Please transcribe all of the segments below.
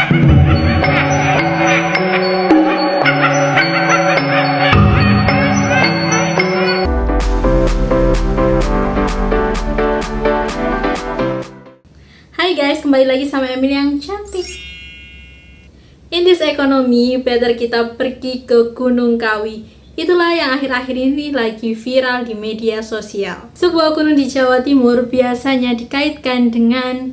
Hai guys, kembali lagi sama Emily yang cantik. In this economy, better kita pergi ke Gunung Kawi. Itulah yang akhir-akhir ini lagi viral di media sosial. Sebuah gunung di Jawa Timur biasanya dikaitkan dengan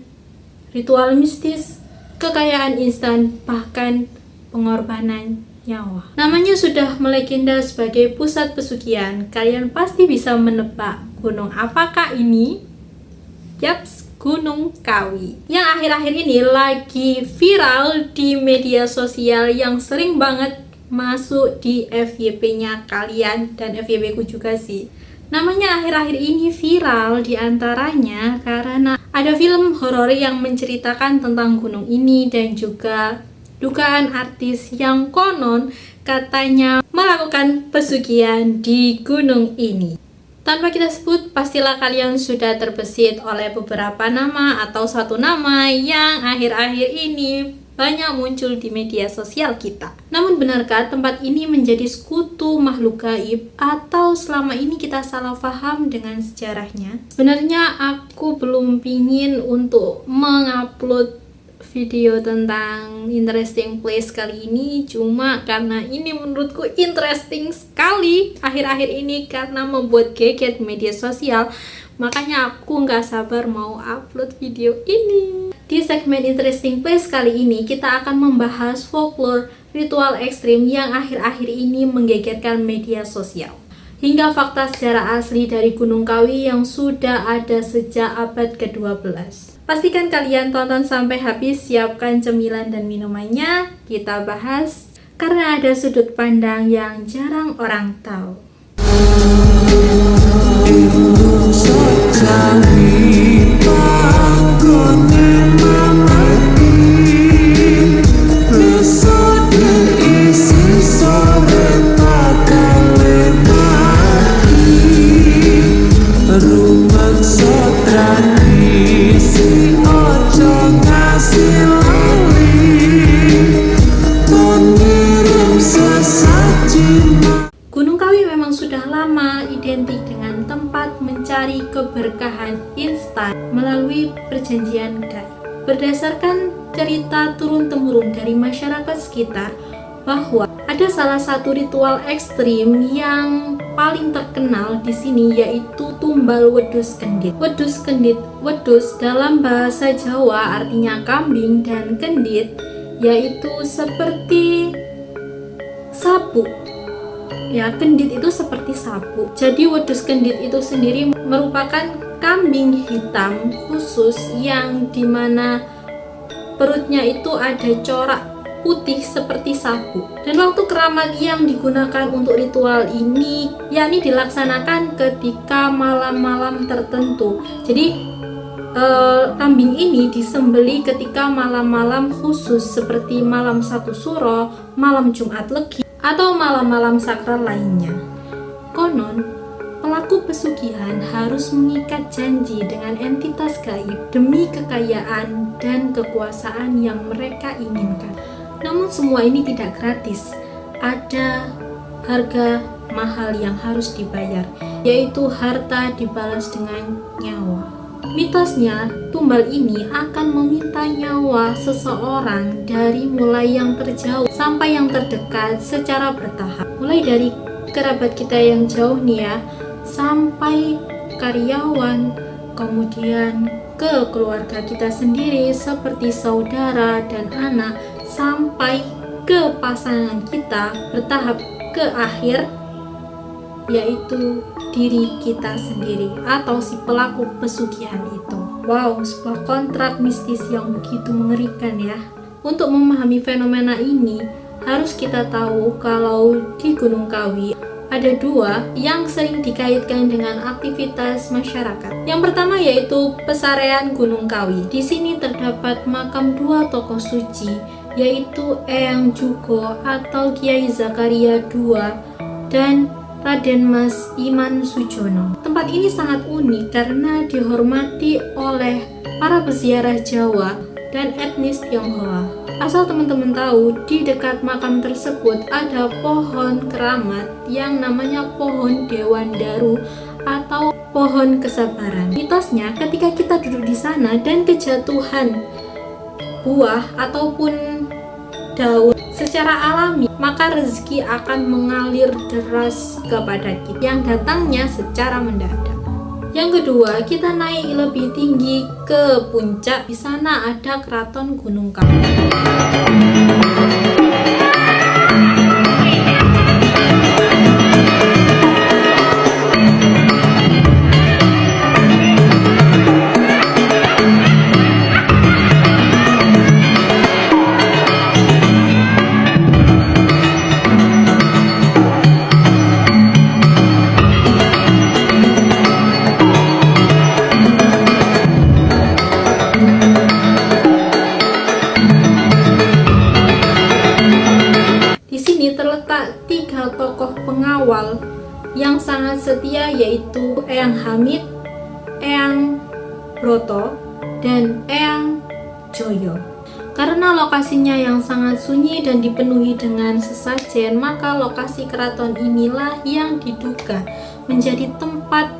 ritual mistis, kekayaan instan, bahkan pengorbanan nyawa. Namanya sudah melegenda sebagai pusat pesugihan. Kalian pasti bisa menebak gunung apakah ini? Yaps, Gunung Kawi yang akhir-akhir ini lagi viral di media sosial, yang sering banget masuk di FYP-nya kalian dan FYP ku juga sih. Namanya akhir-akhir ini viral diantaranya karena ada film horor yang menceritakan tentang gunung ini dan juga dugaan artis yang konon katanya melakukan pesugihan di gunung ini. Tanpa kita sebut, pastilah kalian sudah terbesit oleh beberapa nama atau satu nama yang akhir-akhir ini banyak muncul di media sosial kita. Namun benarkah tempat ini menjadi sekutu makhluk gaib, atau selama ini kita salah paham dengan sejarahnya? Sebenarnya aku belum pingin untuk mengupload video tentang interesting place kali ini, cuma karena ini menurutku interesting sekali akhir-akhir ini karena membuat geger media sosial, makanya aku nggak sabar mau upload video ini. Di segmen interesting place kali ini kita akan membahas folklore ritual ekstrim yang akhir-akhir ini menggegerkan media sosial, hingga fakta sejarah asli dari Gunung Kawi yang sudah ada sejak abad ke-12. Pastikan kalian tonton sampai habis, siapkan cemilan dan minumannya, kita bahas karena ada sudut pandang yang jarang orang tahu. Gunung Kawi memang sudah lama identik dengan tempat mencari keberkahan instan melalui perjanjian gaib. Berdasarkan cerita turun-temurun dari masyarakat sekitar, bahwa ada salah satu ritual ekstrim yang paling terkenal di sini, yaitu tumbal wedhus kendit. Wedhus kendit, wedhus dalam bahasa Jawa artinya kambing, dan kendit yaitu seperti sapu. Ya, kendit itu seperti sapu. Jadi wedhus kendit itu sendiri merupakan kambing hitam khusus yang dimana perutnya itu ada corak putih seperti sapu. Dan waktu keramat yang digunakan untuk ritual ini yakni dilaksanakan ketika malam-malam tertentu. Jadi kambing ini disembeli ketika malam-malam khusus seperti malam 1 Suro, malam Jumat Legi, atau malam-malam sakral lainnya. Konon, pelaku pesugihan harus mengikat janji dengan entitas gaib demi kekayaan dan kekuasaan yang mereka inginkan. Namun semua ini tidak gratis. Ada harga mahal yang harus dibayar, yaitu harta dibalas dengan nyawa. Mitosnya, tumbal ini akan meminta nyawa seseorang dari mulai yang terjauh sampai yang terdekat secara bertahap. Mulai dari kerabat kita yang jauh nih ya, sampai karyawan, kemudian ke keluarga kita sendiri seperti saudara dan anak, sampai ke pasangan kita, bertahap ke akhir yaitu diri kita sendiri atau si pelaku pesugihan itu. Wow, sebuah kontrak mistis yang begitu mengerikan ya. Untuk memahami fenomena ini, harus kita tahu kalau di Gunung Kawi ada dua yang sering dikaitkan dengan aktivitas masyarakat. Yang pertama yaitu pesarean Gunung Kawi. Di sini terdapat makam dua tokoh suci, yaitu Eyang Jugo atau Kiai Zakaria II dan Raden Mas Iman Sujono. Tempat ini sangat unik karena dihormati oleh para peziarah Jawa dan etnis Tionghoa. Asal teman-teman tahu, di dekat makam tersebut ada pohon keramat yang namanya pohon Dewan Daru atau pohon kesabaran. Mitosnya ketika kita duduk di sana dan kejatuhan buah ataupun daun secara alami, maka rezeki akan mengalir deras kepada kita yang datangnya secara mendadak. Yang kedua, kita naik lebih tinggi ke puncak. Di sana ada Keraton Gunung Kawi. Terletak 3 tokoh pengawal yang sangat setia, yaitu Eyang Hamid, Eyang Broto, dan Eyang Joyo. Karena lokasinya yang sangat sunyi dan dipenuhi dengan sesajen, maka lokasi keraton inilah yang diduga menjadi tempat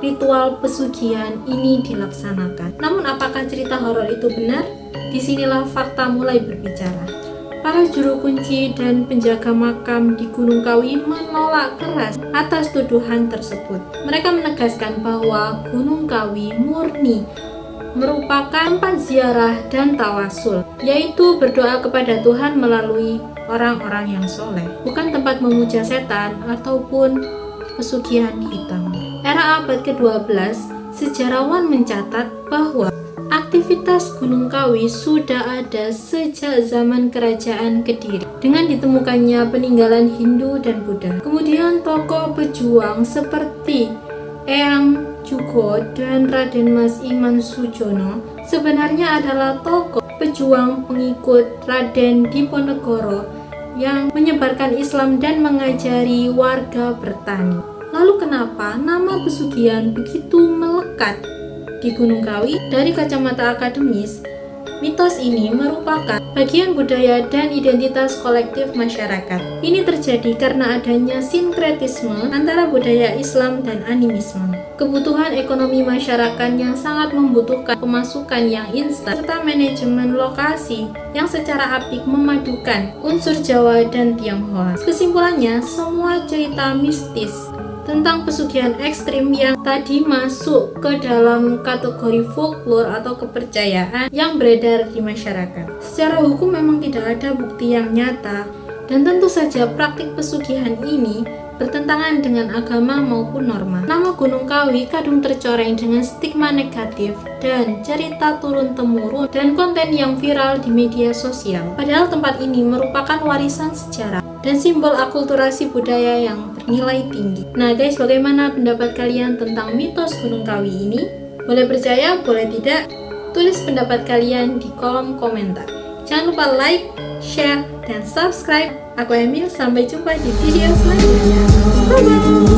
ritual pesugihan ini dilaksanakan. Namun apakah cerita horor itu benar? Disinilah fakta mulai berbicara. Para juru kunci dan penjaga makam di Gunung Kawi menolak keras atas tuduhan tersebut. Mereka menegaskan bahwa Gunung Kawi murni merupakan tempat ziarah dan tawasul, yaitu berdoa kepada Tuhan melalui orang-orang yang soleh, bukan tempat memuja setan ataupun pesugihan hitam. Era abad ke-12, sejarawan mencatat bahwa aktivitas Gunung Kawi sudah ada sejak zaman kerajaan Kediri dengan ditemukannya peninggalan Hindu dan Buddha. Kemudian tokoh pejuang seperti Eyang Jugo dan Raden Mas Iman Sujono sebenarnya adalah tokoh pejuang pengikut Raden Diponegoro yang menyebarkan Islam dan mengajari warga bertani. Lalu kenapa nama pesugihan begitu melekat di Gunung Kawi? Dari kacamata akademis, mitos ini merupakan bagian budaya dan identitas kolektif masyarakat. Ini terjadi karena adanya sinkretisme antara budaya Islam dan animisme. Kebutuhan ekonomi masyarakat yang sangat membutuhkan pemasukan yang instan, serta manajemen lokasi yang secara apik memadukan unsur Jawa dan Tionghoa. Kesimpulannya, semua cerita mistis tentang pesugihan ekstrim yang tadi masuk ke dalam kategori folklore atau kepercayaan yang beredar di masyarakat. Secara hukum memang tidak ada bukti yang nyata, dan tentu saja praktik pesugihan ini bertentangan dengan agama maupun norma. Nama Gunung Kawi kadung tercoreng dengan stigma negatif dan cerita turun-temurun dan konten yang viral di media sosial. Padahal tempat ini merupakan warisan sejarah dan simbol akulturasi budaya yang bernilai tinggi. Nah guys, bagaimana pendapat kalian tentang mitos Gunung Kawi ini? Boleh percaya, boleh tidak? Tulis pendapat kalian di kolom komentar. Jangan lupa like, share, dan subscribe. Aku Emil, sampai jumpa di video selanjutnya. Bye-bye.